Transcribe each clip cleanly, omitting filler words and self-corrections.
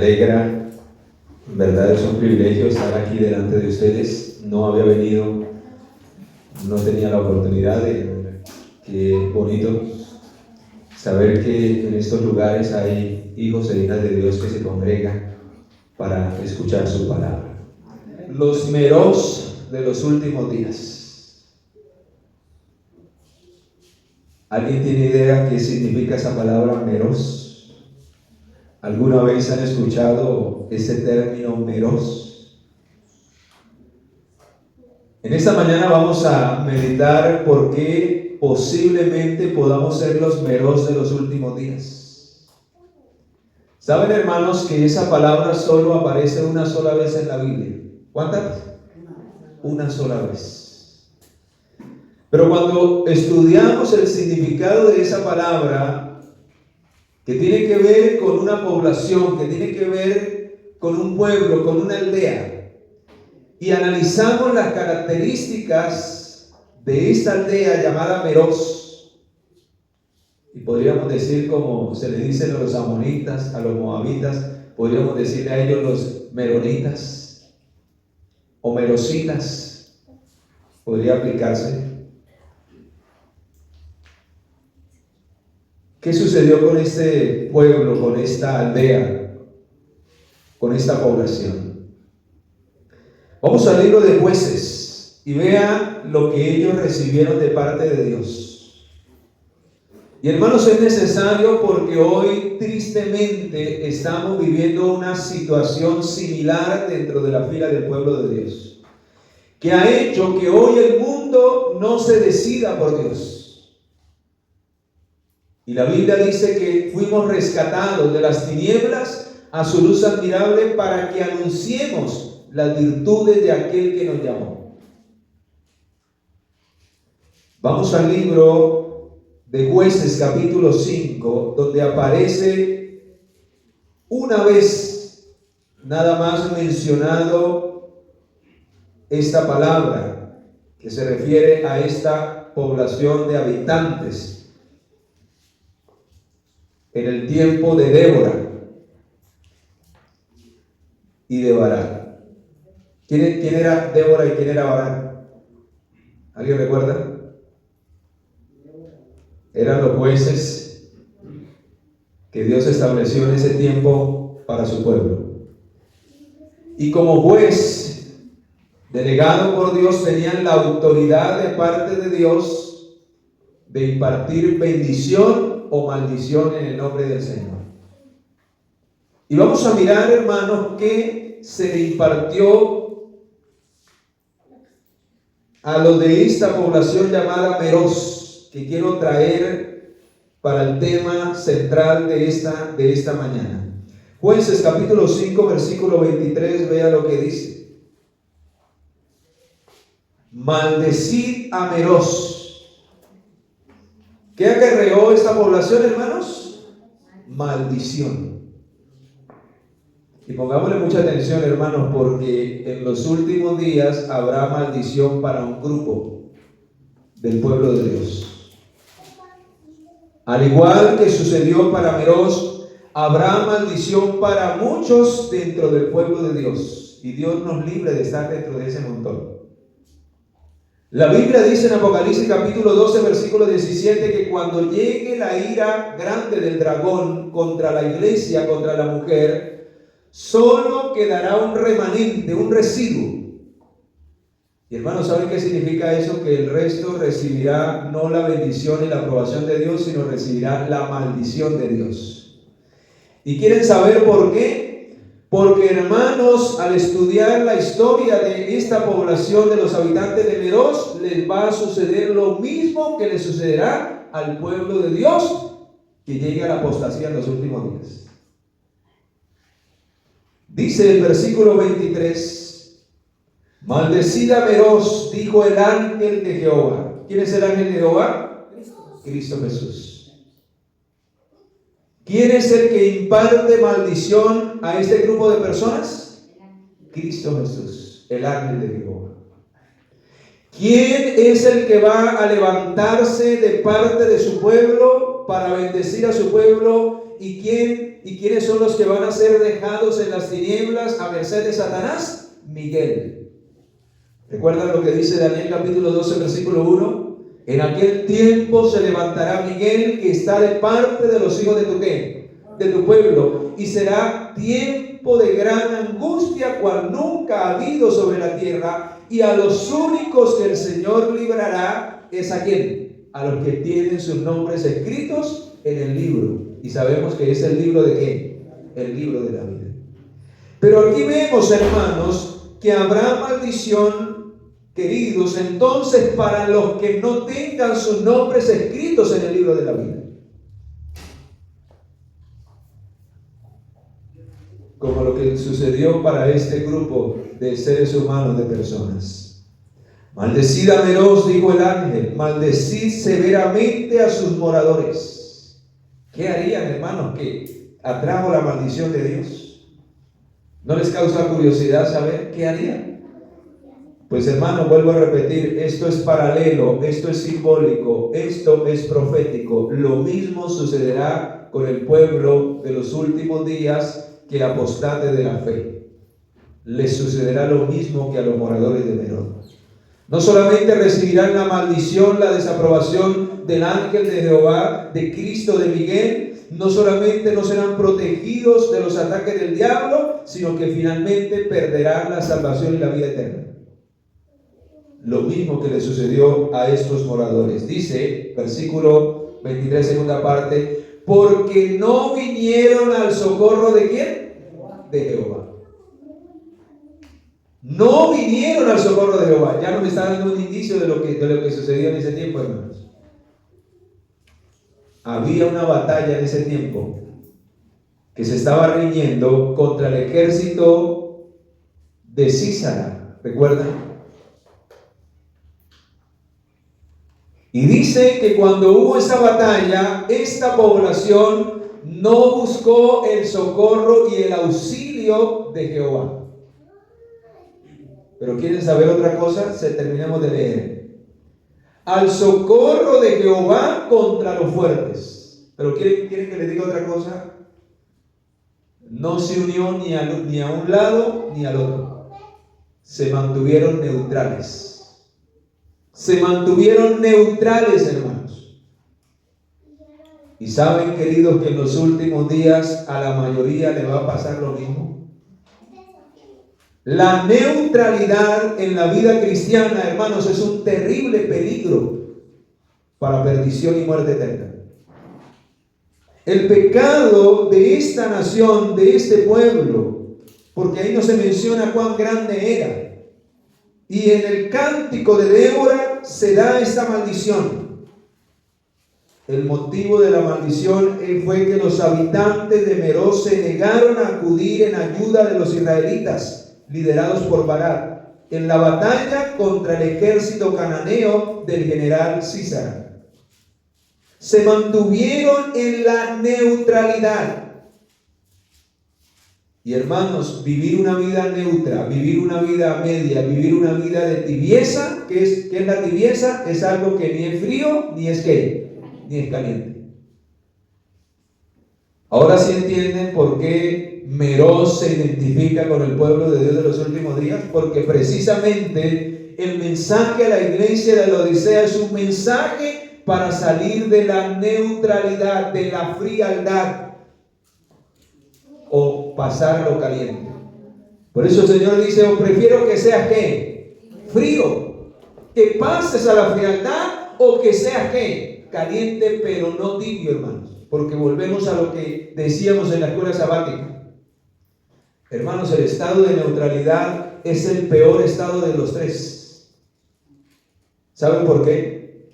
alegra, en verdad es un privilegio estar aquí delante de ustedes. No había venido, no tenía la oportunidad de, qué bonito saber que en estos lugares hay hijos e hijas de Dios que se congregan para escuchar su palabra. Los meros de los últimos días. ¿Alguien tiene idea qué significa esa palabra meros? ¿Alguna vez han escuchado ese término meros? En esta mañana vamos a meditar por qué posiblemente podamos ser los meros de los últimos días. ¿Saben, hermanos, que esa palabra solo aparece una sola vez en la Biblia? ¿Cuántas? Una sola vez. Pero cuando estudiamos el significado de esa palabra, que tiene que ver con una población, que tiene que ver con un pueblo, con una aldea, y analizamos las características de esta aldea llamada Meros, y podríamos decir, como se le dicen a los amonitas, a los moabitas, podríamos decirle a ellos los meronitas o merositas, podría aplicarse. ¿Qué sucedió con este pueblo, con esta aldea, con esta población? Vamos al libro de Jueces y vean lo que ellos recibieron de parte de Dios. Y hermanos, es necesario porque hoy tristemente estamos viviendo una situación similar dentro de la fila del pueblo de Dios, que ha hecho que hoy el mundo no se decida por Dios. Y la Biblia dice que fuimos rescatados de las tinieblas a su luz admirable para que anunciemos las virtudes de aquel que nos llamó. Vamos al libro de Jueces capítulo 5, donde aparece una vez nada más mencionado esta palabra que se refiere a esta población de habitantes en el tiempo de Débora y de Barak. ¿Quién era Débora y quién era Barak? ¿Alguien recuerda? Eran los jueces que Dios estableció en ese tiempo para su pueblo. Y como juez delegado por Dios, tenían la autoridad de parte de Dios de impartir bendición o maldición en el nombre del Señor. Y vamos a mirar, hermanos, que se le impartió a los de esta población llamada Meros, que quiero traer para el tema central de esta mañana. Jueces capítulo 5 versículo 23, vea lo que dice: maldecid a Meros. ¿Qué acarreó esta población, hermanos? Maldición. Y pongámosle mucha atención, hermanos, porque en los últimos días habrá maldición para un grupo del pueblo de Dios. Al igual que sucedió para Meros, habrá maldición para muchos dentro del pueblo de Dios. Y Dios nos libre de estar dentro de ese montón. La Biblia dice en Apocalipsis capítulo 12 versículo 17 que cuando llegue la ira grande del dragón contra la iglesia, contra la mujer, solo quedará un remanente, un residuo. Y hermanos, ¿saben qué significa eso? Que el resto recibirá no la bendición y la aprobación de Dios, sino recibirá la maldición de Dios. ¿Y quieren saber por qué? Porque, hermanos, al estudiar la historia de esta población de los habitantes de Meros, les va a suceder lo mismo que le sucederá al pueblo de Dios que llegue a la apostasía en los últimos días. Dice el versículo 23: maldecida Meros, dijo el ángel de Jehová. ¿Quién es el ángel de Jehová? Cristo Jesús. ¿Quién es el que imparte maldición a este grupo de personas? Cristo Jesús, el ángel de Jehová. ¿Quién es el que va a levantarse de parte de su pueblo para bendecir a su pueblo? ¿Y quiénes son los que van a ser dejados en las tinieblas a merced de Satanás? Miguel. ¿Recuerdan lo que dice Daniel capítulo 12, versículo 1? En aquel tiempo se levantará Miguel, que está de parte de los hijos de tu ¿qué? De tu pueblo, y será tiempo de gran angustia, cual nunca ha habido sobre la tierra, y a los únicos que el Señor librará es a quién, a los que tienen sus nombres escritos en el libro, y sabemos que es el libro de ¿qué? El libro de la vida. Pero aquí vemos, hermanos, que habrá maldición, queridos, entonces para los que no tengan sus nombres escritos en el libro de la vida. Como lo que sucedió para este grupo de seres humanos, de personas. Maldecid a Meroz, dijo el ángel, maldecid severamente a sus moradores. ¿Qué harían, hermanos, que atrajo la maldición de Dios? ¿No les causa curiosidad saber qué harían? Pues, hermano, vuelvo a repetir, esto es paralelo, esto es simbólico, esto es profético. Lo mismo sucederá con el pueblo de los últimos días que apostate de la fe. Les sucederá lo mismo que a los moradores de Merón. No solamente recibirán la maldición, la desaprobación del ángel de Jehová, de Cristo, de Miguel, no solamente no serán protegidos de los ataques del diablo, sino que finalmente perderán la salvación y la vida eterna. Lo mismo que le sucedió a estos moradores. Dice, versículo 23, segunda parte, porque no vinieron al socorro de ¿quién? De Jehová. No vinieron al socorro de Jehová. Ya nos está dando un indicio de lo que sucedió en ese tiempo, hermanos. Había una batalla en ese tiempo que se estaba riñendo contra el ejército de Sísara. ¿Recuerdan? Y dice que cuando hubo esa batalla, esta población no buscó el socorro y el auxilio de Jehová. Pero ¿quieren saber otra cosa? Terminemos de leer. Al socorro de Jehová contra los fuertes. Pero ¿quieren que les diga otra cosa? No se unió ni a un lado ni al otro. Se mantuvieron neutrales. Se mantuvieron neutrales, hermanos. Y saben, queridos, que en los últimos días a la mayoría le va a pasar lo mismo. La neutralidad en la vida cristiana, hermanos, es un terrible peligro para perdición y muerte eterna. El pecado de esta nación, de este pueblo, porque ahí no se menciona cuán grande era. Y en el cántico de Débora se da esta maldición. El motivo de la maldición fue que los habitantes de Meroz se negaron a acudir en ayuda de los israelitas, liderados por Barak, en la batalla contra el ejército cananeo del general Sísara. Se mantuvieron en la neutralidad. Y hermanos, vivir una vida neutra, vivir una vida media, vivir una vida de tibieza, ¿qué es la tibieza? Es algo que ni es frío, ni es ¿qué? Ni es caliente. Ahora sí entienden por qué Meroz se identifica con el pueblo de Dios de los últimos días, porque precisamente el mensaje a la iglesia de la Odisea es un mensaje para salir de la neutralidad, de la frialdad, o pasar a lo caliente. Por eso el Señor dice, os prefiero que seas ¿qué? Frío, que pases a la frialdad, o que seas ¿qué? Caliente, pero no tibio, hermanos, porque volvemos a lo que decíamos en la escuela sabática. Hermanos, el estado de neutralidad es el peor estado de los tres. ¿Saben por qué?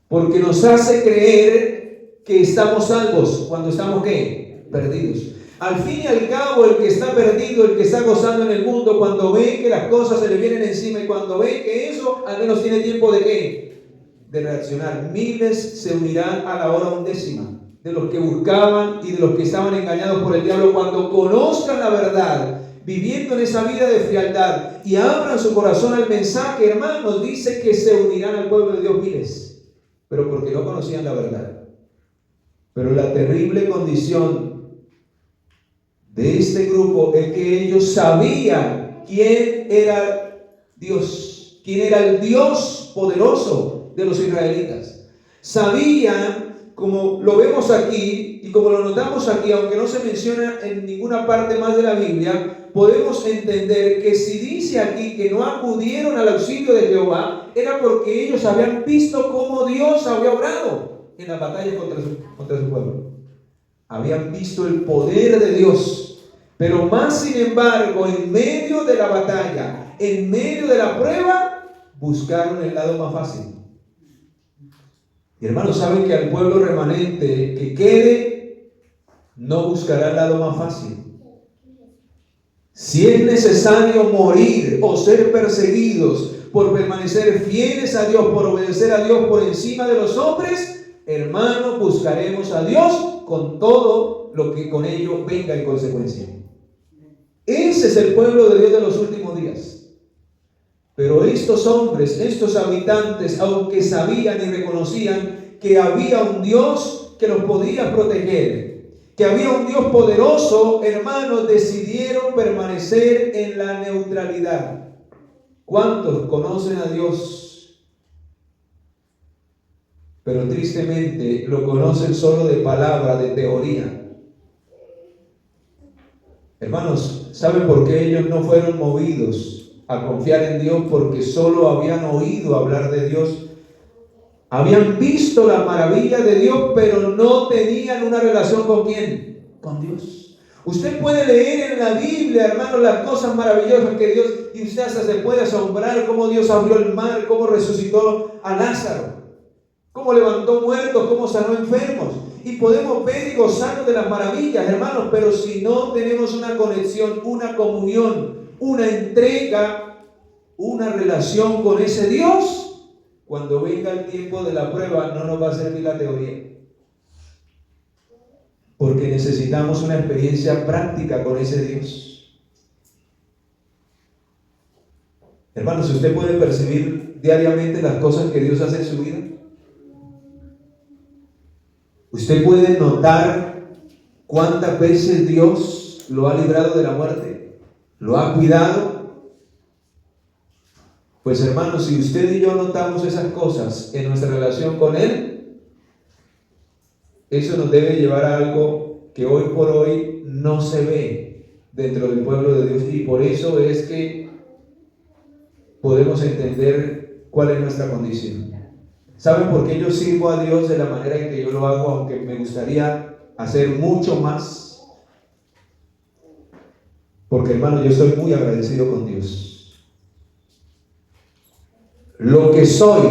Porque nos hace creer que estamos salvos cuando estamos ¿qué? Perdidos. Al fin y al cabo, el que está perdido, el que está gozando en el mundo, cuando ve que las cosas se le vienen encima y cuando ve que eso, al menos tiene tiempo de ¿qué? De reaccionar. Miles se unirán a la hora 1/10 de los que buscaban y de los que estaban engañados por el diablo cuando conozcan la verdad viviendo en esa vida de frialdad y abran su corazón al mensaje, hermanos, dice que se unirán al pueblo de Dios miles, pero porque no conocían la verdad. Pero la terrible condición de este grupo es que ellos sabían quién era Dios, quién era el Dios poderoso de los israelitas. Sabían, como lo vemos aquí y como lo notamos aquí, aunque no se menciona en ninguna parte más de la Biblia, podemos entender que si dice aquí que no acudieron al auxilio de Jehová, era porque ellos habían visto cómo Dios había obrado en las batallas contra su pueblo. Habían visto el poder de Dios, pero más sin embargo, en medio de la batalla, en medio de la prueba, buscaron el lado más fácil. Y hermanos, saben que al pueblo remanente que quede, no buscará el lado más fácil. Si es necesario morir o ser perseguidos por permanecer fieles a Dios, por obedecer a Dios por encima de los hombres, hermanos, buscaremos a Dios con todo lo que con ello venga en consecuencia. Ese es el pueblo de Dios de los últimos días. Pero estos hombres, estos habitantes, aunque sabían y reconocían que había un Dios que los podía proteger, que había un Dios poderoso, hermanos, decidieron permanecer en la neutralidad. ¿Cuántos conocen a Dios? Pero tristemente lo conocen solo de palabra, de teoría. Hermanos, ¿saben por qué ellos no fueron movidos a confiar en Dios? Porque solo habían oído hablar de Dios. Habían visto la maravilla de Dios, pero no tenían una relación ¿con quién? Con Dios. Usted puede leer en la Biblia, hermanos, las cosas maravillosas que Dios, y usted hasta se puede asombrar cómo Dios abrió el mar, cómo resucitó a Lázaro, cómo levantó muertos, cómo sanó enfermos. Y podemos ver y gozarnos de las maravillas, hermanos, pero si no tenemos una conexión, una comunión, una entrega, una relación con ese Dios, cuando venga el tiempo de la prueba no nos va a servir la teoría. Porque necesitamos una experiencia práctica con ese Dios. Hermanos, ¿usted puede percibir diariamente las cosas que Dios hace en su vida? ¿Usted puede notar cuántas veces Dios lo ha librado de la muerte? ¿Lo ha cuidado? Pues hermanos, si usted y yo notamos esas cosas en nuestra relación con Él, eso nos debe llevar a algo que hoy por hoy no se ve dentro del pueblo de Dios, y por eso es que podemos entender cuál es nuestra condición. ¿Saben por qué yo sirvo a Dios de la manera en que yo lo hago, aunque me gustaría hacer mucho más? Porque hermano, yo estoy muy agradecido con Dios. Lo que soy,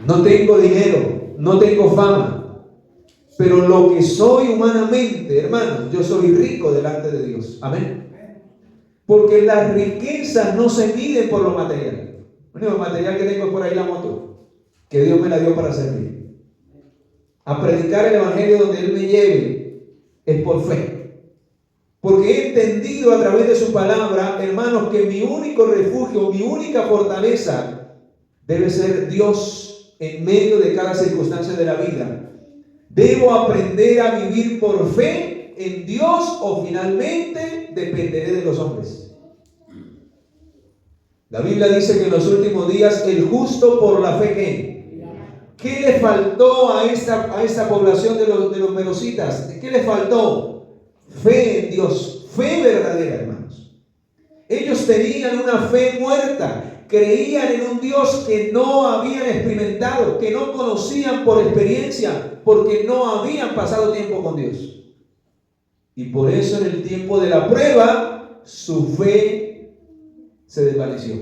no tengo dinero, no tengo fama, pero lo que soy humanamente, hermanos, yo soy rico delante de Dios. Amén. Porque las riquezas no se miden por lo material. El único material que tengo es por ahí la moto, que Dios me la dio para servir. A predicar el evangelio donde Él me lleve es por fe. Porque he entendido a través de su palabra, hermanos, que mi único refugio, mi única fortaleza debe ser Dios en medio de cada circunstancia de la vida. Debo aprender a vivir por fe en Dios, o finalmente dependeré de los hombres. La Biblia dice que en los últimos días el justo por la fe, ¿qué le faltó a esta población de los merositas? ¿Qué le faltó? Fe en Dios, fe verdadera, hermanos. Ellos tenían una fe muerta. Creían en un Dios que no habían experimentado, que no conocían por experiencia, porque no habían pasado tiempo con Dios. Y por eso en el tiempo de la prueba, su fe se desvaneció.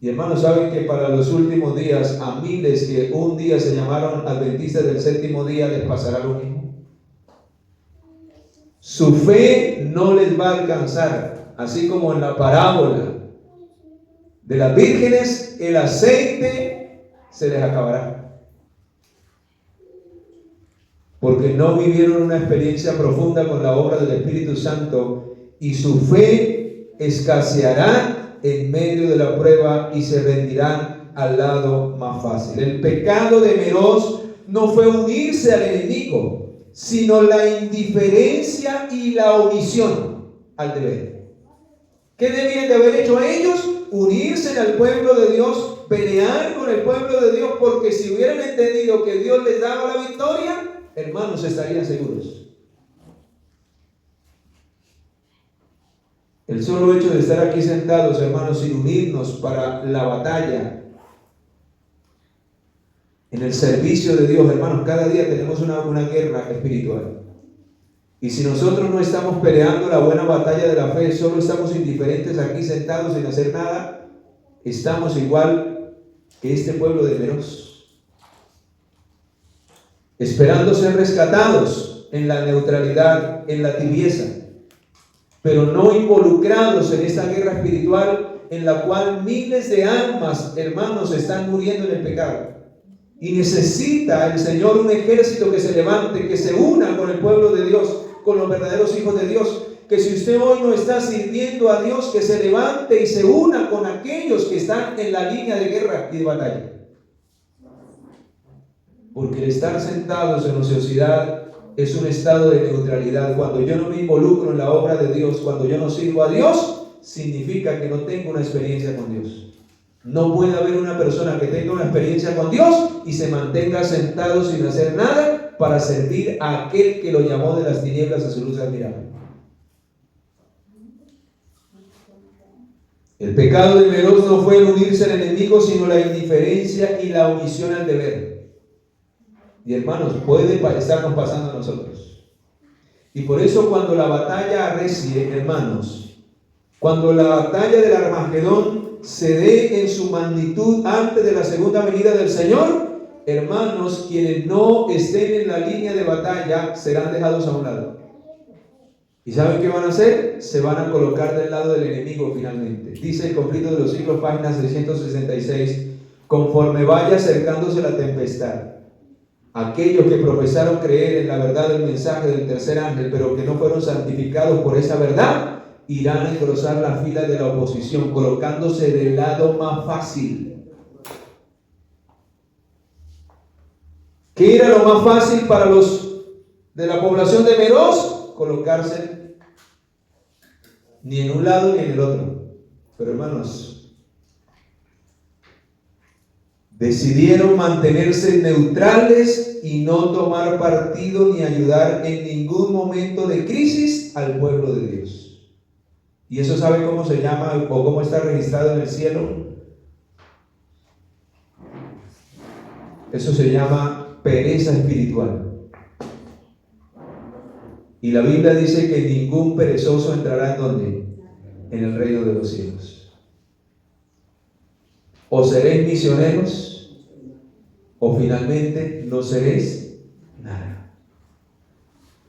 Y hermanos, saben que para los últimos días, a miles que un día se llamaron adventistas del séptimo día, les pasará lo mismo. Su fe no les va a alcanzar. Así como en la parábola de las vírgenes, el aceite se les acabará. porque no vivieron una experiencia profunda con la obra del Espíritu Santo, y su fe escaseará en medio de la prueba y se rendirán al lado más fácil. El pecado de Meroz no fue unirse al enemigo, sino la indiferencia y la omisión al deber. ¿Qué debían de haber hecho ellos? Unirse al pueblo de Dios, pelear con el pueblo de Dios, porque si hubieran entendido que Dios les daba la victoria, hermanos, estarían seguros. El solo hecho de estar aquí sentados, hermanos, sin unirnos para la batalla, en el servicio de Dios, hermanos, cada día tenemos una guerra espiritual. Y si nosotros no estamos peleando la buena batalla de la fe, solo estamos indiferentes aquí sentados sin hacer nada, estamos igual que este pueblo de Meroz, esperando ser rescatados en la neutralidad, en la tibieza, pero no involucrados en esta guerra espiritual en la cual miles de almas, hermanos, están muriendo en el pecado. Y necesita el Señor un ejército que se levante, que se una con el pueblo de Dios, con los verdaderos hijos de Dios. Que si usted hoy no está sirviendo a Dios, que se levante y se una con aquellos que están en la línea de guerra y de batalla. Porque el estar sentados en ociosidad es un estado de neutralidad. Cuando yo no me involucro en la obra de Dios, cuando yo no sirvo a Dios, significa que no tengo una experiencia con Dios. No puede haber una persona que tenga una experiencia con Dios y se mantenga sentado sin hacer nada para servir a aquel que lo llamó de las tinieblas a su luz admirable. El pecado de Meroz no fue el unirse al enemigo, sino la indiferencia y la omisión al deber. Y hermanos, puede estarnos pasando a nosotros. Y por eso cuando la batalla arrecie, hermanos, cuando la batalla del Armagedón se dé en su magnitud antes de la segunda venida del Señor, hermanos, quienes no estén en la línea de batalla serán dejados a un lado. ¿Y saben qué van a hacer? Se van a colocar del lado del enemigo finalmente. Dice el conflicto de los siglos, página 666, conforme vaya acercándose la tempestad, aquellos que profesaron creer en la verdad del mensaje del tercer ángel, pero que no fueron santificados por esa verdad, irán a engrosar la fila de la oposición, colocándose del lado más fácil. ¿Qué era lo más fácil para los de la población de Meroz? Colocarse ni en un lado ni en el otro. Pero hermanos, decidieron mantenerse neutrales y no tomar partido ni ayudar en ningún momento de crisis al pueblo de Dios. ¿Y eso sabe cómo se llama o cómo está registrado en el cielo? Eso se llama pereza espiritual. Y la Biblia dice que ningún perezoso entrará ¿en dónde? En el reino de los cielos. O seréis misioneros, o finalmente no seréis nada.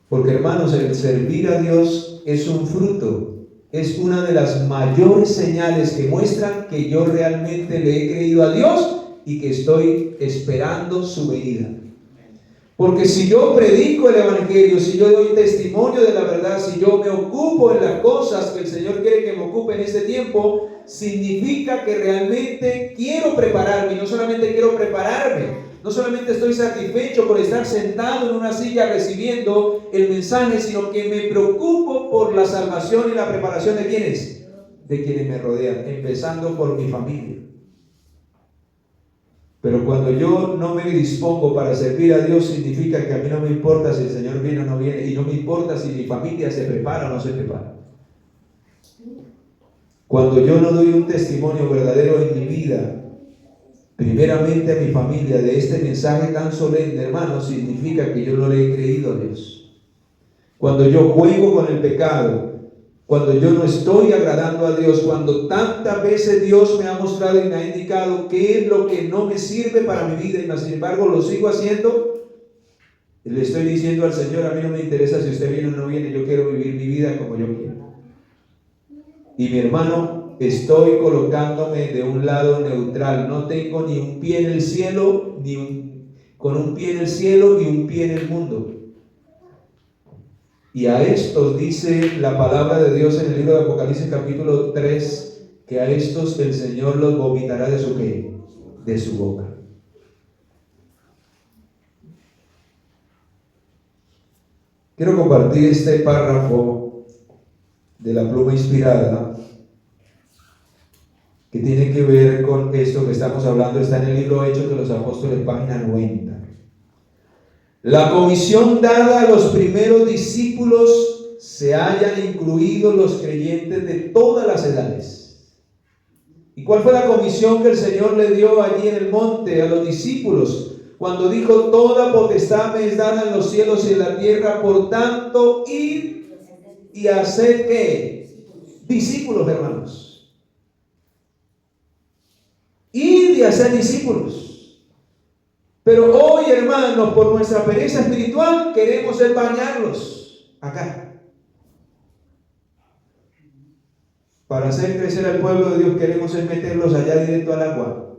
Porque hermanos, el servir a Dios es un fruto. Es una de las mayores señales que muestran que yo realmente le he creído a Dios y que estoy esperando su venida. Porque si yo predico el evangelio, si yo doy testimonio de la verdad, si yo me ocupo en las cosas que el Señor quiere que me ocupe en este tiempo, significa que realmente quiero prepararme. Y no solamente quiero prepararme, no solamente estoy satisfecho por estar sentado en una silla recibiendo el mensaje, sino que me preocupo por la salvación y la preparación de quienes, de quienes me rodean, empezando por mi familia. Pero cuando yo no me dispongo para servir a Dios, significa que a mí no me importa si el Señor viene o no viene, y no me importa si mi familia se prepara o no se prepara. Cuando yo no doy un testimonio verdadero en mi vida, primeramente a mi familia, de este mensaje tan solemne, hermanos, significa que yo no le he creído a Dios. Cuando yo juego con el pecado, cuando yo no estoy agradando a Dios, cuando tantas veces Dios me ha mostrado y me ha indicado qué es lo que no me sirve para mi vida, y sin embargo lo sigo haciendo, le estoy diciendo al Señor: a mí no me interesa si usted viene o no viene, yo quiero vivir mi vida como yo quiero. Y mi hermano, estoy colocándome de un lado neutral, no tengo ni un pie en el cielo, con un pie en el cielo y un pie en el mundo. Y a estos dice la palabra de Dios en el libro de Apocalipsis capítulo 3, que a estos el Señor los vomitará de su ¿qué? De su boca. Quiero compartir este párrafo de la pluma inspirada que tiene que ver con esto que estamos hablando. Está en el libro Hechos de los Apóstoles, página 90. La comisión dada a los primeros discípulos se hayan incluido los creyentes de todas las edades. ¿Y cuál fue la comisión que el Señor le dio allí en el monte a los discípulos? Cuando dijo: toda potestad me es dada en los cielos y en la tierra, por tanto, id y haced ¿qué? Discípulos, hermanos. Id y haced discípulos. Pero hoy, hermanos, por nuestra pereza espiritual, queremos bañarlos acá. Para hacer crecer al pueblo de Dios, queremos meterlos allá directo al agua.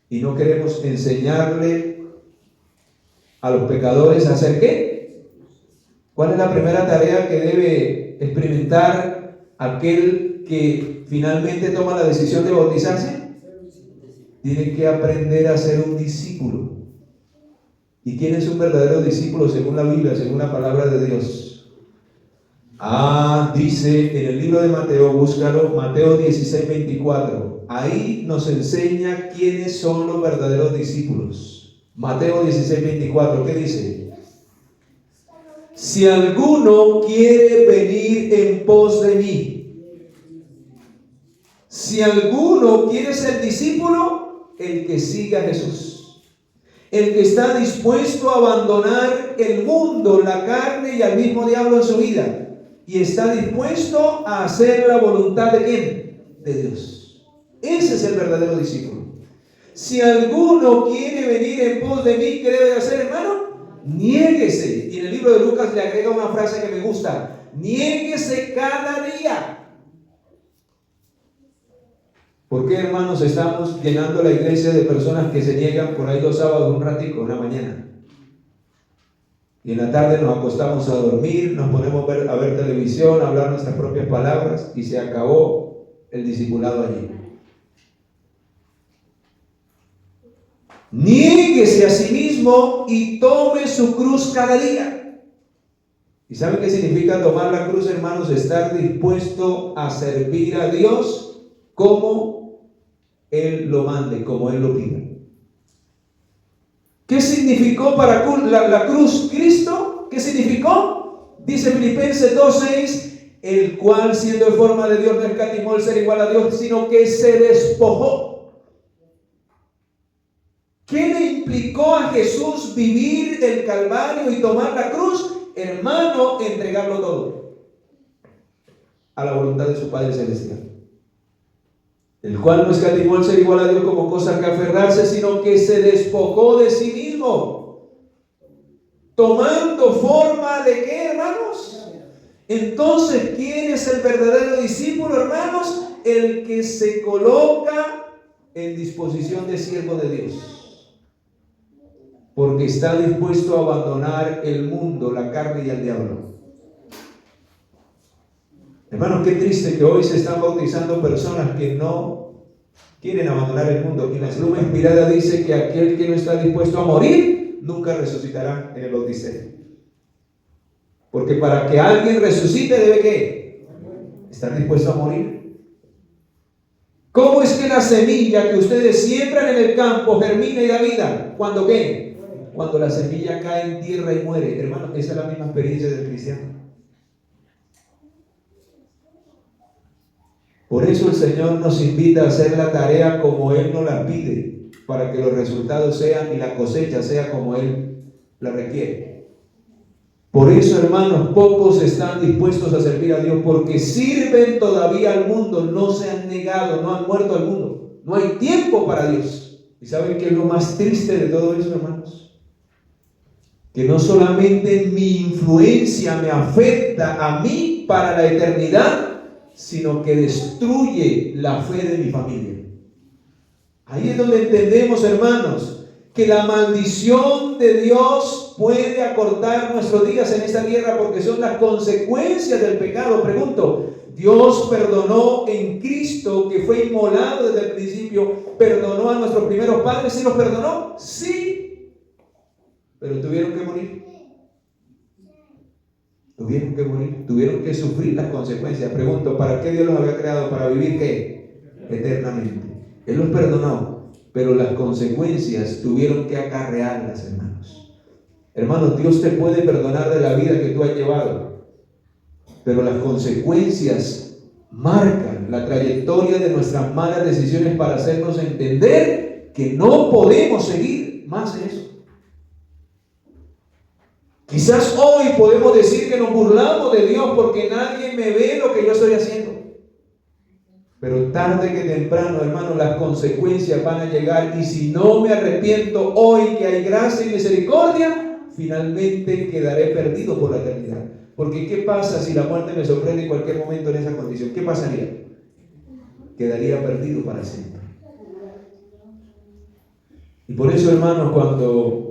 Y no queremos enseñarle a los pecadores a hacer ¿qué? ¿Cuál es la primera tarea que debe experimentar aquel que finalmente toma la decisión de bautizarse? Tiene que aprender a ser un discípulo. ¿Y quién es un verdadero discípulo según la Biblia, según la palabra de Dios? Dice en el libro de Mateo, búscalo, Mateo 16:24. Ahí nos enseña quiénes son los verdaderos discípulos. Mateo 16:24, ¿qué dice? Si alguno quiere venir en pos de mí, si alguno quiere ser discípulo, el que siga a Jesús, el que está dispuesto a abandonar el mundo, la carne y al mismo diablo en su vida, y está dispuesto a hacer la voluntad de ¿quién? De Dios. Ese es el verdadero discípulo. Si alguno quiere venir en pos de mí, ¿qué debe hacer, hermano? Niéguese. Y en el libro de Lucas le agrega una frase que me gusta: niéguese cada día. ¿Por qué, hermanos, estamos llenando la iglesia de personas que se niegan por ahí los sábados un ratico, una mañana? Y en la tarde nos acostamos a dormir, nos ponemos a ver televisión, a hablar nuestras propias palabras y se acabó el discipulado allí. Niéguese a sí mismo y tome su cruz cada día. ¿Y saben qué significa tomar la cruz, hermanos? Estar dispuesto a servir a Dios como Él lo mande, como Él lo pida. ¿Qué significó para la cruz Cristo? ¿Qué significó? Dice Filipenses 2:6, el cual siendo en forma de Dios no escatimó el ser igual a Dios, sino que se despojó. ¿Qué le implicó a Jesús vivir el Calvario y tomar la cruz? Hermano, entregarlo todo a la voluntad de su Padre Celestial, el cual no escatimó el ser igual a Dios como cosa que aferrarse, sino que se despojó de sí mismo, tomando forma de ¿qué, hermanos? Entonces, ¿quién es el verdadero discípulo, hermanos? El que se coloca en disposición de siervo de Dios, porque está dispuesto a abandonar el mundo, la carne y el diablo. Hermanos, qué triste que hoy se están bautizando personas que no quieren abandonar el mundo. Y la pluma inspirada dice que aquel que no está dispuesto a morir nunca resucitará en el bautismo. Porque para que alguien resucite debe ¿qué? Estar dispuesto a morir. ¿Cómo es que la semilla que ustedes siembran en el campo germina y da vida? ¿Cuándo qué? Cuando la semilla cae en tierra y muere. Hermano, esa es la misma experiencia del cristiano. Por eso el Señor nos invita a hacer la tarea como Él nos la pide, para que los resultados sean y la cosecha sea como Él la requiere. Por eso, hermanos, pocos están dispuestos a servir a Dios, porque sirven todavía al mundo, no se han negado, no han muerto al mundo. No hay tiempo para Dios. ¿Y saben qué es lo más triste de todo eso, hermanos? Que no solamente mi influencia me afecta a mí para la eternidad, sino que destruye la fe de mi familia. Ahí es donde entendemos, hermanos, que la maldición de Dios puede acortar nuestros días en esta tierra porque son las consecuencias del pecado. Pregunto, ¿Dios perdonó en Cristo, que fue inmolado desde el principio, perdonó a nuestros primeros padres? ¿Sí los perdonó? Sí, pero tuvieron que morir. Tuvieron que morir, tuvieron que sufrir las consecuencias. Pregunto, ¿para qué Dios los había creado? ¿Para vivir qué? Eternamente. Él los perdonó, pero las consecuencias tuvieron que acarrearlas, hermanos. Hermanos, Dios te puede perdonar de la vida que tú has llevado, pero las consecuencias marcan la trayectoria de nuestras malas decisiones para hacernos entender que no podemos seguir más en eso. Quizás hoy podemos decir que nos burlamos de Dios porque nadie me ve lo que yo estoy haciendo. Pero tarde que temprano, hermano, las consecuencias van a llegar. Y si no me arrepiento hoy que hay gracia y misericordia, finalmente quedaré perdido por la eternidad. Porque ¿qué pasa si la muerte me sorprende en cualquier momento en esa condición? ¿Qué pasaría? Quedaría perdido para siempre. Y por eso, hermanos, cuando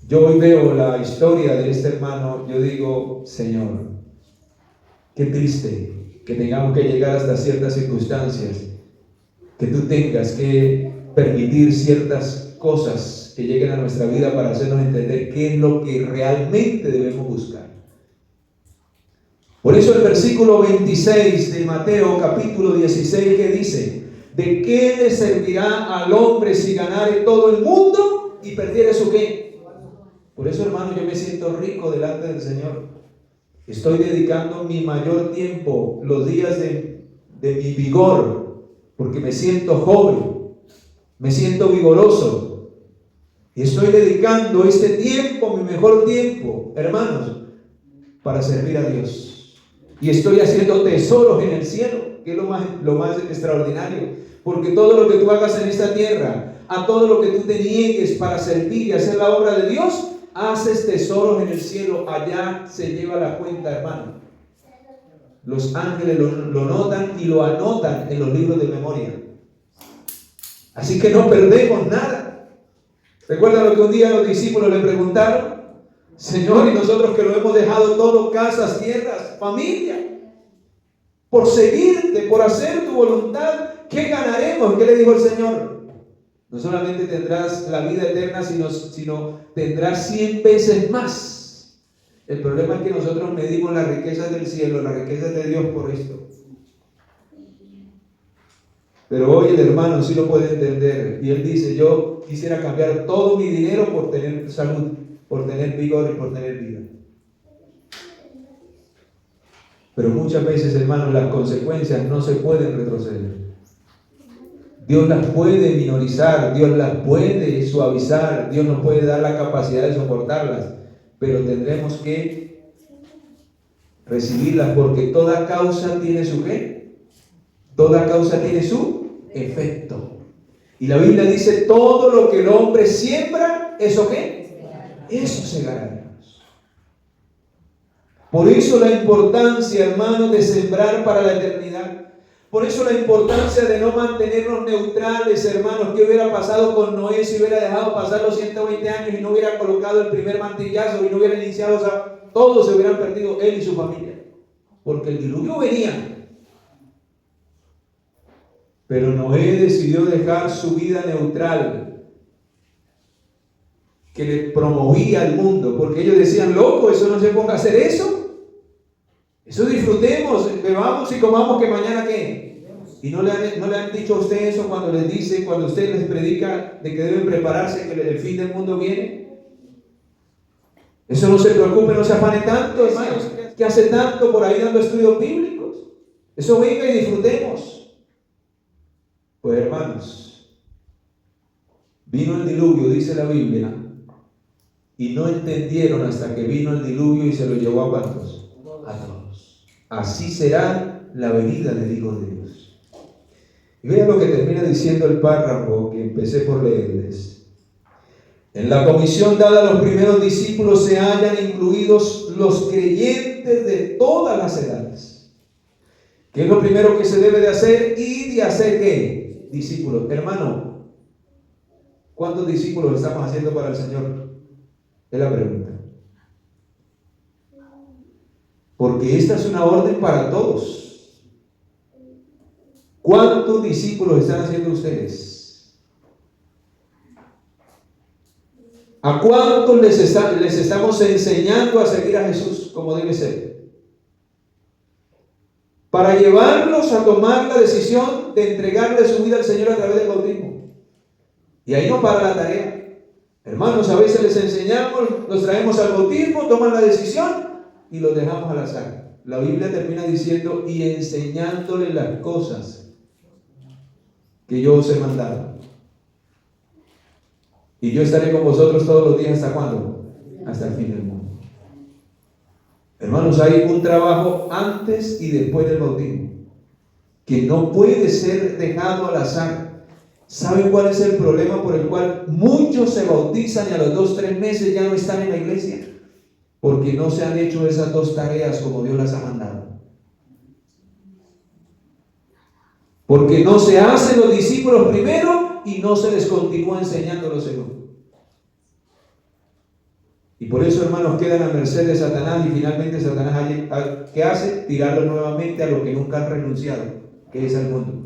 yo hoy veo la historia de este hermano, yo digo, Señor, qué triste que tengamos que llegar hasta ciertas circunstancias, que tú tengas que permitir ciertas cosas que lleguen a nuestra vida para hacernos entender qué es lo que realmente debemos buscar. Por eso el versículo 26 de Mateo capítulo 16, que dice, ¿de qué le servirá al hombre si ganare todo el mundo y perdiere su qué? Por eso, hermano, yo me siento rico delante del Señor. Estoy dedicando mi mayor tiempo, los días de mi vigor, porque me siento joven, me siento vigoroso. Y estoy dedicando este tiempo, mi mejor tiempo, hermanos, para servir a Dios. Y estoy haciendo tesoros en el cielo, que es lo más extraordinario. Porque todo lo que tú hagas en esta tierra, a todo lo que tú te niegues para servir y hacer la obra de Dios, haces tesoros en el cielo. Allá se lleva la cuenta, hermano. Los ángeles lo notan y lo anotan en los libros de memoria. Así que no perdemos nada. ¿Recuerdan lo que un día los discípulos le preguntaron? Señor, y nosotros que lo hemos dejado todo, casas, tierras, familia, por seguirte, por hacer tu voluntad, ¿qué ganaremos? ¿Qué le dijo el Señor? No solamente tendrás la vida eterna, sino tendrás 100 veces más. El problema es que nosotros medimos las riquezas del cielo, las riquezas de Dios por esto. Pero hoy el hermano sí lo puede entender. Y él dice, yo quisiera cambiar todo mi dinero por tener salud, por tener vigor y por tener vida. Pero muchas veces, hermano, las consecuencias no se pueden retroceder. Dios las puede minorizar, Dios las puede suavizar, Dios nos puede dar la capacidad de soportarlas, pero tendremos que recibirlas, porque toda causa tiene su ¿qué? Toda causa tiene su efecto. Y la Biblia dice, todo lo que el hombre siembra, ¿eso qué? Eso segará. Por eso la importancia, hermano, de sembrar para la eternidad. Por eso la importancia de no mantenernos neutrales, hermanos. ¿Qué hubiera pasado con Noé si hubiera dejado pasar los 120 años y no hubiera colocado el primer mantillazo y no hubiera iniciado? O sea, todos se hubieran perdido, él y su familia, porque el diluvio venía. Pero Noé decidió dejar su vida neutral, que le promovía al mundo, porque ellos decían, loco, eso no se ponga a hacer eso. Eso disfrutemos, bebamos y comamos, que mañana ¿qué? Y no le han dicho a usted eso cuando les dice, cuando usted les predica de que deben prepararse, que el fin del mundo viene. Eso no se preocupe, no se afane tanto, hermanos, que hace tanto por ahí dando estudios bíblicos. Eso venga y disfrutemos. Pues hermanos, vino el diluvio, dice la Biblia, y no entendieron hasta que vino el diluvio y se lo llevó a ¿cuántos? A todos. Así será la venida del Hijo de Dios. Y vean lo que termina diciendo el párrafo que empecé por leerles. En la comisión dada a los primeros discípulos se hallan incluidos los creyentes de todas las edades. ¿Qué es lo primero que se debe de hacer? Y de hacer ¿qué? Discípulos. Hermano, ¿Cuántos discípulos estamos haciendo para el Señor? Es la pregunta. Porque esta es una orden para todos. ¿Cuántos discípulos están haciendo ustedes? ¿A cuántos les estamos enseñando a seguir a Jesús como debe ser? Para llevarlos a tomar la decisión de entregarle su vida al Señor a través del bautismo. Y ahí no para la tarea. Hermanos, a veces les enseñamos, los traemos al bautismo, toman la decisión y los dejamos al azar. La Biblia termina diciendo: y enseñándoles las cosas que yo os he mandado. Y yo estaré con vosotros todos los días. ¿Hasta cuándo? Hasta el fin del mundo. Hermanos, hay un trabajo antes y después del bautismo que no puede ser dejado al azar. ¿Saben cuál es el problema por el cual muchos se bautizan y a los 2-3 meses ya no están en la iglesia? Porque no se han hecho esas 2 tareas como Dios las ha mandado. Porque no se hacen los discípulos primero y no se les continúa enseñando lo segundo. Y por eso, hermanos, quedan a merced de Satanás, y finalmente Satanás, ¿qué hace? Tirarlos nuevamente a lo que nunca han renunciado, que es al mundo.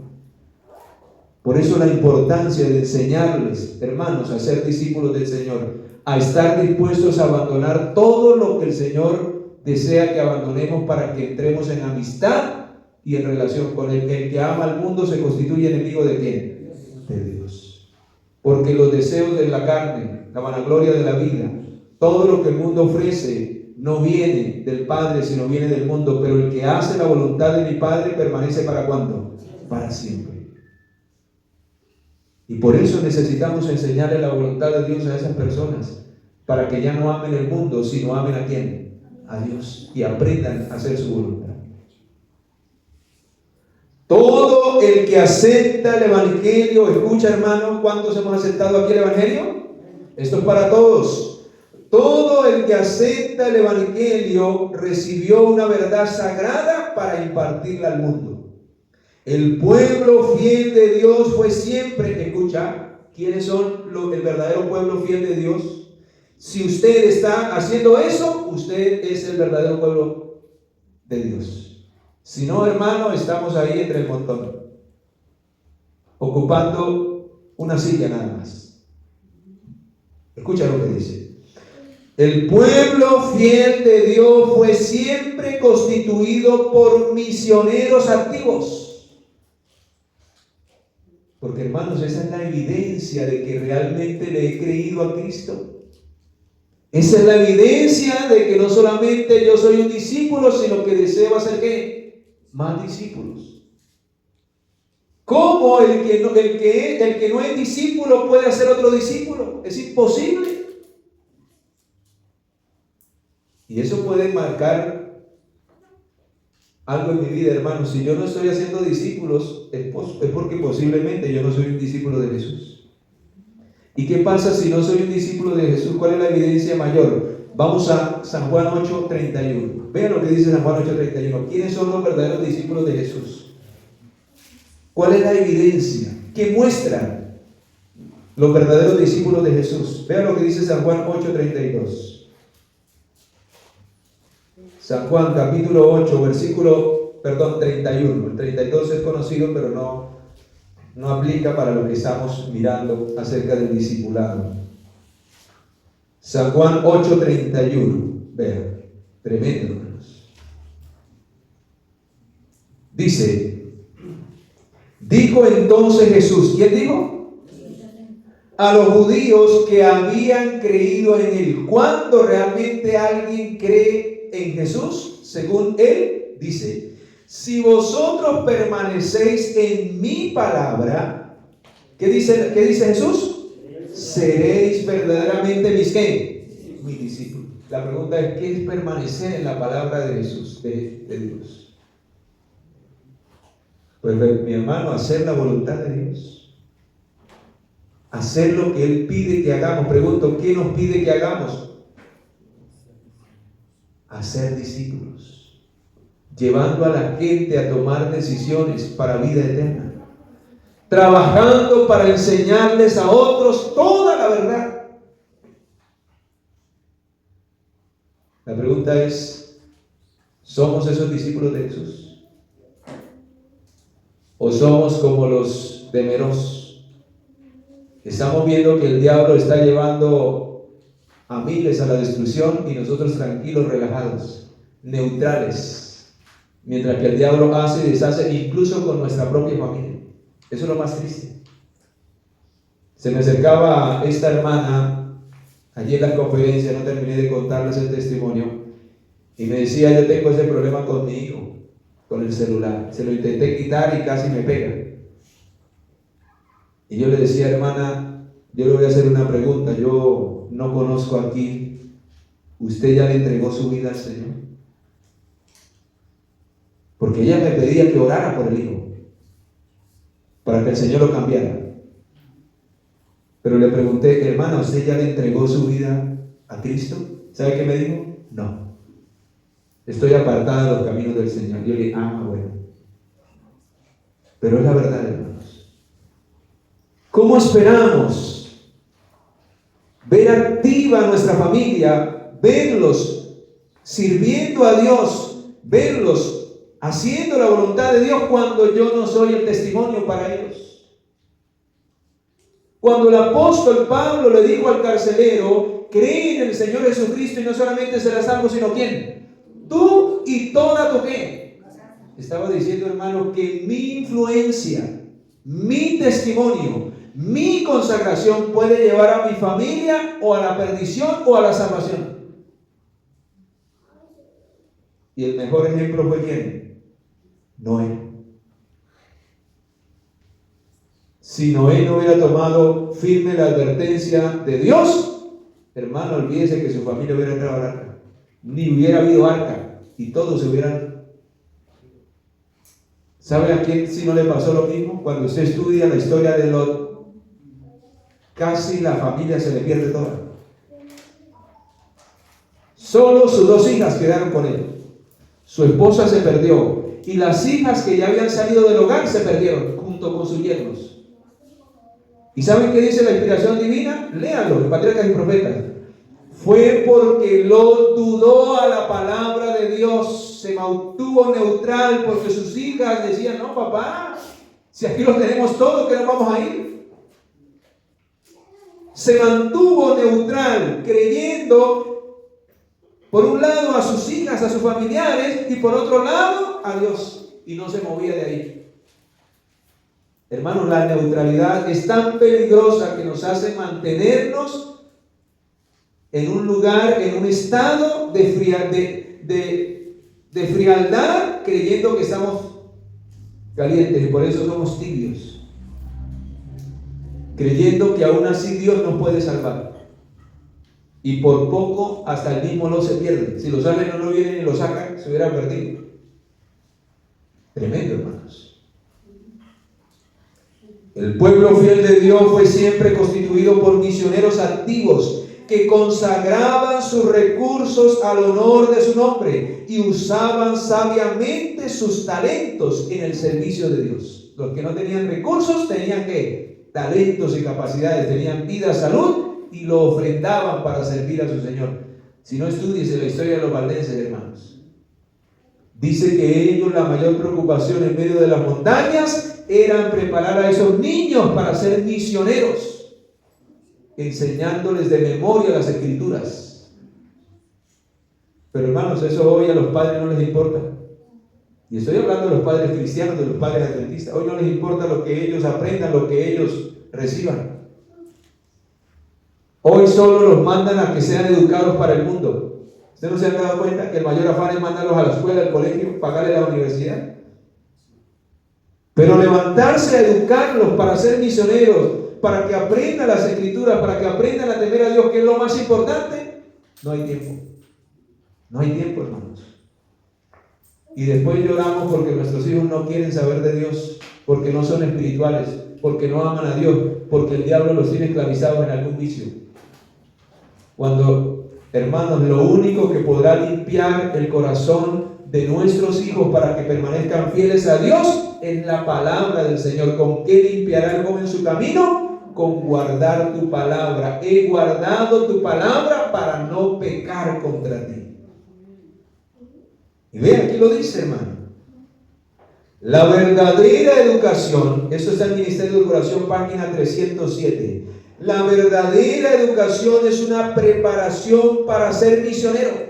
Por eso la importancia de enseñarles, hermanos, a ser discípulos del Señor, a estar dispuestos a abandonar todo lo que el Señor desea que abandonemos para que entremos en amistad y en relación con Él. El que ama al mundo se constituye enemigo ¿de quién? De Dios. Porque los deseos de la carne, la vanagloria de la vida, todo lo que el mundo ofrece no viene del Padre, sino viene del mundo. Pero el que hace la voluntad de mi Padre permanece ¿para cuándo? Para siempre. Y por eso necesitamos enseñarle la voluntad de Dios a esas personas, para que ya no amen el mundo, sino amen ¿a quién? A Dios, y aprendan a hacer su voluntad. Todo el que acepta el Evangelio, escucha, hermano, ¿cuántos hemos aceptado aquí el Evangelio? Esto es para todos. Todo el que acepta el Evangelio recibió una verdad sagrada para impartirla al mundo. El pueblo fiel de Dios fue siempre, escucha, ¿quiénes son el verdadero pueblo fiel de Dios? Si usted está haciendo eso, usted es el verdadero pueblo de Dios. Si no, hermano, estamos ahí entre el montón, ocupando una silla nada más. Escucha lo que dice. El pueblo fiel de Dios fue siempre constituido por misioneros activos. Porque, hermanos, esa es la evidencia de que realmente le he creído a Cristo. Esa es la evidencia de que no solamente yo soy un discípulo, sino que deseo hacer ¿qué? Más discípulos. ¿Cómo el que no es discípulo puede hacer otro discípulo? Es imposible. Y eso puede marcar algo en mi vida, hermanos. Si yo no estoy haciendo discípulos, es porque posiblemente yo no soy un discípulo de Jesús. ¿Y qué pasa si no soy un discípulo de Jesús? ¿Cuál es la evidencia mayor? Vamos a San Juan 8:31. Vean lo que dice San Juan 8:31. ¿Quiénes son los verdaderos discípulos de Jesús? ¿Cuál es la evidencia que muestra los verdaderos discípulos de Jesús? Vean lo que dice San Juan 8:32. San Juan capítulo 8, versículo 31. El 32 es conocido, pero no aplica para lo que estamos mirando acerca del discipulado. San Juan 8:31. Vean, tremendo, hermanos. Dice: dijo entonces Jesús, ¿quién dijo? A los judíos que habían creído en Él. ¿Cuándo realmente alguien cree en Jesús? Según Él dice: si vosotros permanecéis en mi palabra, ¿qué dice Jesús? Seréis verdaderamente mis ¿qué? Mis discípulos. La pregunta es: ¿qué es permanecer en la palabra de Jesús, de Dios? Pues, mi hermano, hacer la voluntad de Dios, hacer lo que Él pide que hagamos. Pregunto, ¿qué nos pide que hagamos? Hacer discípulos, llevando a la gente a tomar decisiones para vida eterna, trabajando para enseñarles a otros todas la verdad. La pregunta es, ¿somos esos discípulos de Jesús? ¿O somos como los de Meroz? Estamos viendo que el diablo está llevando a miles a la destrucción y nosotros tranquilos, relajados, neutrales, mientras que el diablo hace y deshace incluso con nuestra propia familia. Eso es lo más triste. Se me acercaba esta hermana allí en la conferencia, no terminé de contarles el testimonio, y me decía: yo tengo ese problema con mi hijo, con el celular, se lo intenté quitar y casi me pega. Y yo le decía: hermana, yo le voy a hacer una pregunta, yo no conozco aquí, ¿usted ya le entregó su vida al Señor? Porque ella me pedía que orara por el hijo, para que el Señor lo cambiara. Pero le pregunté: hermana, ¿usted ya le entregó su vida a Cristo? ¿Sabe qué me dijo? No, estoy apartada de los caminos del Señor. Yo le dije: bueno. Pero es la verdad, hermanos. ¿Cómo esperamos ver activa nuestra familia, verlos sirviendo a Dios, verlos haciendo la voluntad de Dios cuando yo no soy el testimonio para ellos? Cuando el apóstol Pablo le dijo al carcelero: cree en el Señor Jesucristo y no solamente serás salvo, sino ¿quién? Tú y toda tu ¿qué? Estaba diciendo, hermano, que mi influencia, mi testimonio, mi consagración puede llevar a mi familia o a la perdición o a la salvación. Y el mejor ejemplo fue ¿quién? Noé. Si Noé no hubiera tomado firme la advertencia de Dios, hermano, olvídese que su familia hubiera entrado al arca, ni hubiera habido arca y todos se hubieran. ¿Sabe a quién si no le pasó lo mismo? Cuando usted estudia la historia de Lot, casi la familia se le pierde toda. Solo sus 2 hijas quedaron con él. Su esposa se perdió y las hijas que ya habían salido del hogar se perdieron junto con sus yernos. ¿Y saben qué dice la inspiración divina? Léanlo, en Patriarcas y Profetas. Fue porque Lot dudó a la palabra de Dios, se mantuvo neutral, porque sus hijas decían: no, papá, si aquí lo tenemos todo, ¿qué nos vamos a ir? Se mantuvo neutral, creyendo por un lado a sus hijas, a sus familiares, y por otro lado a Dios, y no se movía de ahí. Hermanos, la neutralidad es tan peligrosa que nos hace mantenernos en un lugar, en un estado de frialdad, creyendo que estamos calientes, y por eso somos tibios, creyendo que aún así Dios nos puede salvar. Y por poco hasta el mismo Lot se pierde. Si los ángeles no lo vienen y lo sacan, se hubiera perdido. Tremendo, hermanos. El pueblo fiel de Dios fue siempre constituido por misioneros activos que consagraban sus recursos al honor de su nombre y usaban sabiamente sus talentos en el servicio de Dios. Los que no tenían recursos tenían ¿qué? Talentos y capacidades, tenían vida, salud, y lo ofrendaban para servir a su Señor. Si no, estudies la historia de los valdenses, hermanos. Dice que ellos, la mayor preocupación en medio de las montañas era preparar a esos niños para ser misioneros, enseñándoles de memoria las escrituras. Pero hermanos, eso hoy a los padres no les importa. Y estoy hablando de los padres cristianos, de los padres adventistas. Hoy no les importa lo que ellos aprendan, lo que ellos reciban. Hoy solo los mandan a que sean educados para el mundo. ¿Ustedes no se han dado cuenta que el mayor afán es mandarlos a la escuela, al colegio, pagarle la universidad? Pero levantarse a educarlos para ser misioneros, para que aprendan las escrituras, para que aprendan a temer a Dios, que es lo más importante, no hay tiempo. No hay tiempo, hermanos. Y después lloramos porque nuestros hijos no quieren saber de Dios, porque no son espirituales, porque no aman a Dios, porque el diablo los tiene esclavizados en algún vicio. Cuando, hermanos, lo único que podrá limpiar el corazón de nuestros hijos para que permanezcan fieles a Dios es la palabra del Señor. ¿Con qué limpiará el joven su camino? con guardar tu palabra. He guardado tu palabra para no pecar contra ti. Y ve, aquí lo dice, hermano. La verdadera educación, eso está en el Ministerio de Educación, página 307. La verdadera educación es una preparación para ser misionero.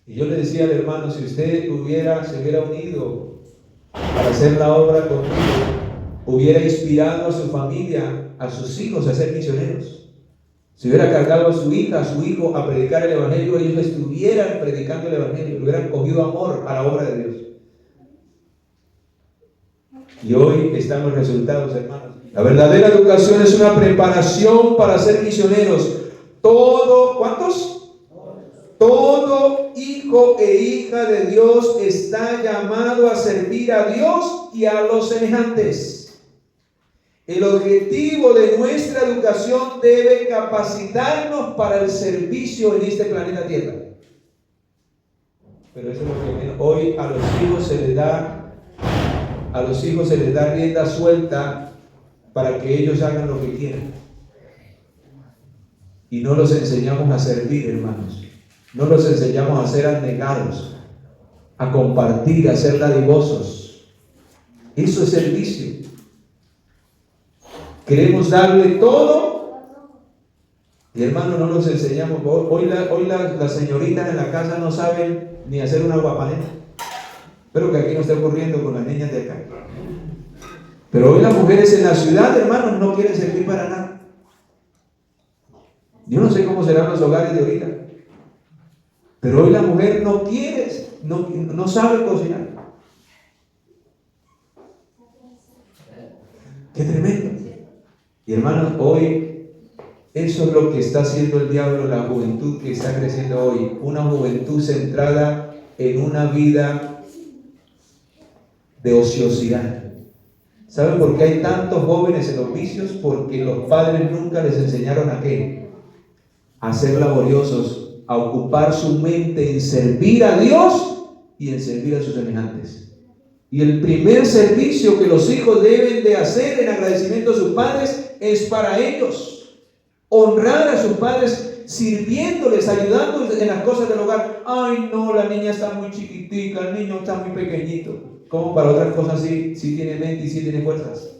Y yo le decía al hermano, si usted se hubiera unido para hacer la obra conmigo, hubiera inspirado a su familia, a sus hijos a ser misioneros. Si hubiera cargado a su hija, a su hijo a predicar el Evangelio, ellos estuvieran predicando el Evangelio, le hubieran cogido amor a la obra de Dios. Y hoy están los resultados, hermanos. La verdadera educación es una preparación para ser misioneros. ¿Cuántos? Todo hijo e hija de Dios está llamado a servir a Dios y a los semejantes. El objetivo de nuestra educación debe capacitarnos para el servicio en este planeta Tierra. Pero eso es lo que hoy a los hijos se les da rienda suelta para que ellos hagan lo que quieran. Y no los enseñamos a servir, hermanos. No los enseñamos a ser abnegados, a compartir, a ser dadivosos. Eso es servicio. Queremos darle todo y, hermano, no los enseñamos. Hoy las señoritas en la casa no saben ni hacer una guapanera. Espero que aquí no esté ocurriendo con las niñas de acá. Pero hoy las mujeres en la ciudad, hermanos, no quieren servir para nada. Yo no sé cómo serán los hogares de ahorita. Pero hoy la mujer no quiere, no sabe cocinar. ¡Qué tremendo! Y hermanos, hoy eso es lo que está haciendo el diablo, la juventud que está creciendo hoy. Una juventud centrada en una vida de ociosidad. ¿Saben por qué hay tantos jóvenes en los vicios? Porque los padres nunca les enseñaron a qué. A ser laboriosos, a ocupar su mente en servir a Dios y en servir a sus semejantes. Y el primer servicio que los hijos deben de hacer en agradecimiento a sus padres es para ellos. Honrar a sus padres sirviéndoles, ayudándoles en las cosas del hogar. Ay, no, la niña está muy chiquitica, el niño está muy pequeñito. ¿Cómo para otras cosas sí tiene mente y sí tiene fuerzas?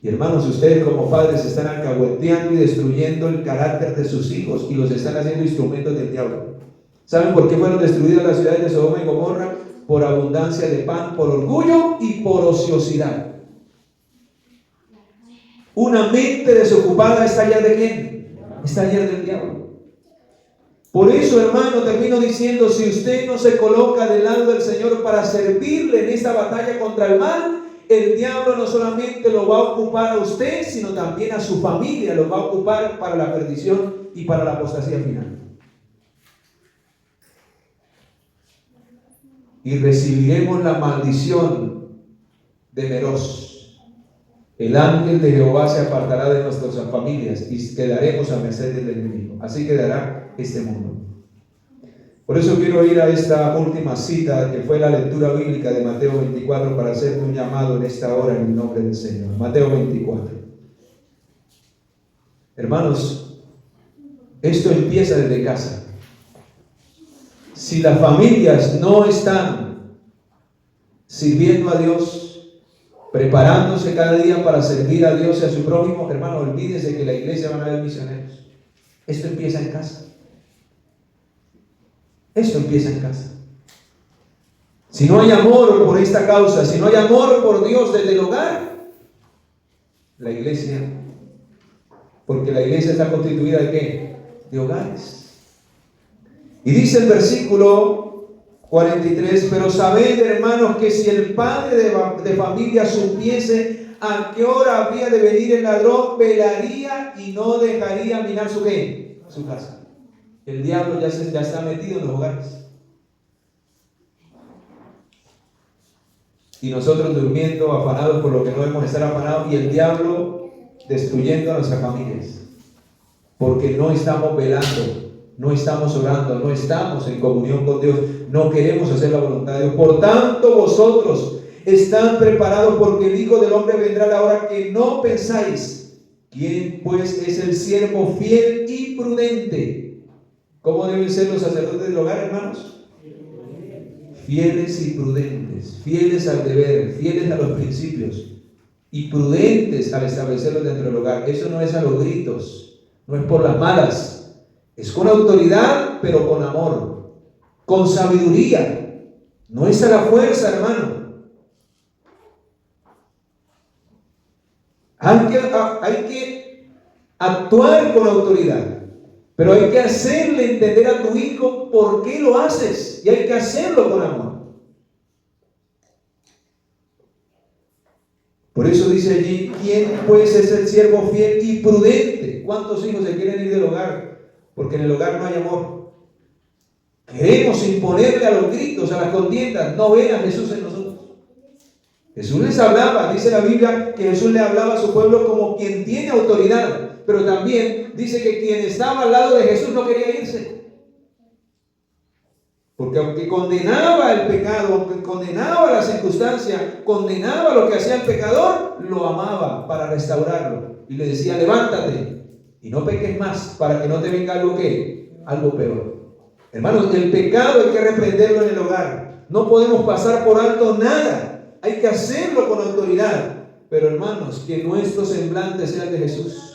Y hermanos, ustedes como padres están alcahueteando y destruyendo el carácter de sus hijos y los están haciendo instrumentos del diablo. ¿Saben por qué fueron destruidas las ciudades de Sodoma y Gomorra? Por abundancia de pan, por orgullo y por ociosidad. Una mente desocupada está allá de ¿quién? Está allá del diablo. Por eso, hermano, termino diciendo, si usted no se coloca del lado del Señor para servirle en esta batalla contra el mal, el diablo no solamente lo va a ocupar a usted, sino también a su familia, lo va a ocupar para la perdición y para la apostasía final. Y recibiremos la maldición de Meroz. El ángel de Jehová se apartará de nuestras familias y quedaremos a merced del enemigo. Así quedará este mundo. Por eso quiero ir a esta última cita, que fue la lectura bíblica de Mateo 24, para hacer un llamado en esta hora en el nombre del Señor. Mateo 24. Hermanos, esto empieza desde casa. Si las familias no están sirviendo a Dios, preparándose cada día para servir a Dios y a su prójimo, hermano, olvídese que la iglesia van a haber misioneros. Esto empieza en casa. Esto empieza en casa. Si no hay amor por esta causa, si no hay amor por Dios desde el hogar, la iglesia, porque la iglesia está constituida ¿de qué? De hogares. Y dice el versículo 43, pero sabed, hermanos, que si el padre de familia supiese a qué hora había de venir el ladrón, velaría y no dejaría minar su ¿qué? Su casa. El diablo ya está metido en los hogares. Y nosotros durmiendo, afanados por lo que no debemos estar afanados, y el diablo destruyendo a nuestras familias. Porque no estamos velando, no estamos orando, no estamos en comunión con Dios, no queremos hacer la voluntad de Dios. Por tanto, vosotros, Están preparados porque el Hijo del Hombre vendrá a la hora que no pensáis. ¿Quién pues es el siervo fiel y prudente? ¿Cómo deben ser los sacerdotes del hogar, hermanos? Fieles y prudentes, fieles al deber, fieles a los principios y prudentes al establecerlos dentro del hogar. Eso no es a los gritos, no es por las malas, es con autoridad, pero con amor, con sabiduría. No es a la fuerza, hermano. Hay que actuar con autoridad, pero hay que hacerle entender a tu hijo por qué lo haces, y hay que hacerlo con amor. Por eso dice allí, ¿quién pues es el siervo fiel y prudente? ¿Cuántos hijos se quieren ir del hogar? Porque en el hogar no hay amor. Queremos imponerle a los gritos, a las contiendas. No ven a Jesús en nosotros. Jesús les hablaba, dice la Biblia, que Jesús le hablaba a su pueblo como quien tiene autoridad. Pero también dice que quien estaba al lado de Jesús no quería irse. Porque aunque condenaba el pecado, aunque condenaba la circunstancia, condenaba lo que hacía el pecador, lo amaba para restaurarlo. Y le decía, levántate y no peques más para que no te venga algo peor. Hermanos, el pecado hay que reprenderlo en el hogar. No podemos pasar por alto nada. Hay que hacerlo con autoridad. Pero hermanos, que nuestro semblante sea el de Jesús.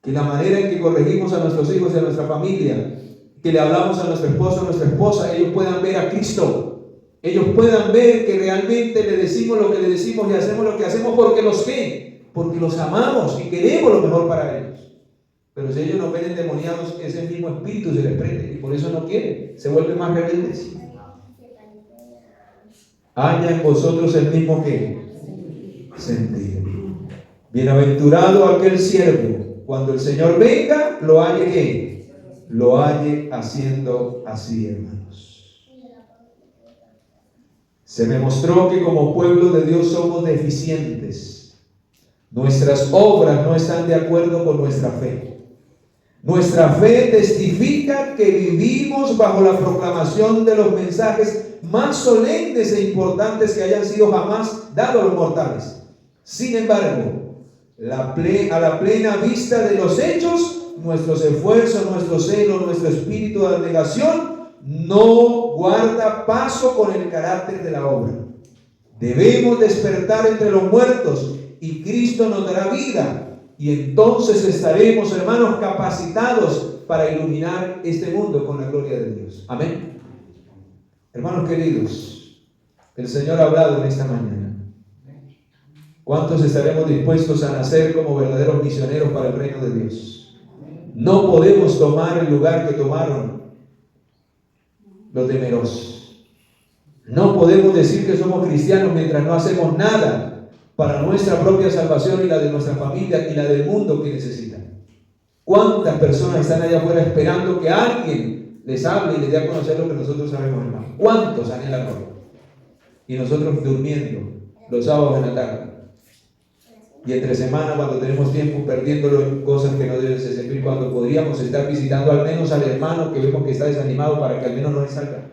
Que la manera en que corregimos a nuestros hijos y a nuestra familia, que le hablamos a nuestro esposo, a nuestra esposa, ellos puedan ver a Cristo. Ellos puedan ver que realmente le decimos lo que le decimos y hacemos lo que hacemos porque los amamos y queremos lo mejor para ellos. Pero si ellos nos ven endemoniados, ese mismo espíritu se les prende y por eso no quieren, se vuelven más rebeldes. Haya en vosotros el mismo sentir. Bienaventurado aquel siervo, cuando el Señor venga, lo halle haciendo así, hermanos. Se me mostró que como pueblo de Dios somos deficientes. Nuestras obras no están de acuerdo con nuestra fe. Nuestra fe testifica que vivimos bajo la proclamación de los mensajes más solemnes e importantes que hayan sido jamás dados a los mortales. Sin embargo, a la plena vista de los hechos, nuestros esfuerzos, nuestro celo, nuestro espíritu de abnegación no guarda paso con el carácter de la obra. Debemos despertar entre los muertos y Cristo nos dará vida. Y entonces estaremos, hermanos, capacitados para iluminar este mundo con la gloria de Dios. Amén. Hermanos queridos, el Señor ha hablado en esta mañana. ¿Cuántos estaremos dispuestos a nacer como verdaderos misioneros para el reino de Dios? No podemos tomar el lugar que tomaron los temerosos. No podemos decir que somos cristianos mientras no hacemos nada para nuestra propia salvación y la de nuestra familia y la del mundo que necesitan. ¿Cuántas personas están allá afuera esperando que alguien les hable y les dé a conocer lo que nosotros sabemos, hermano? ¿Cuántos anhelan hoy? Y nosotros durmiendo los sábados en la tarde. Y entre semana, cuando tenemos tiempo, perdiéndolo en cosas que no deben ser servir, cuando podríamos estar visitando al menos al hermano que vemos que está desanimado para que al menos no le salga.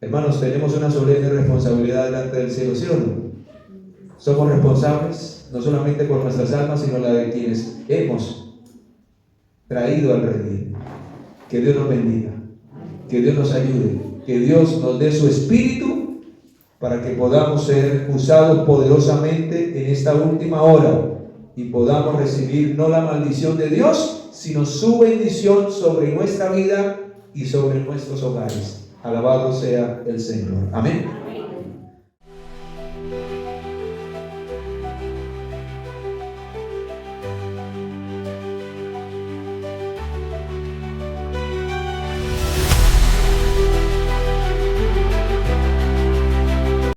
Hermanos, tenemos una solemne responsabilidad delante del cielo, ¿sí o no? Somos responsables, no solamente por nuestras almas, sino la de quienes hemos traído al redil. Que Dios nos bendiga, que Dios nos ayude, que Dios nos dé su espíritu para que podamos ser usados poderosamente en esta última hora y podamos recibir no la maldición de Dios, sino su bendición sobre nuestra vida y sobre nuestros hogares. Alabado sea el Señor. Amén.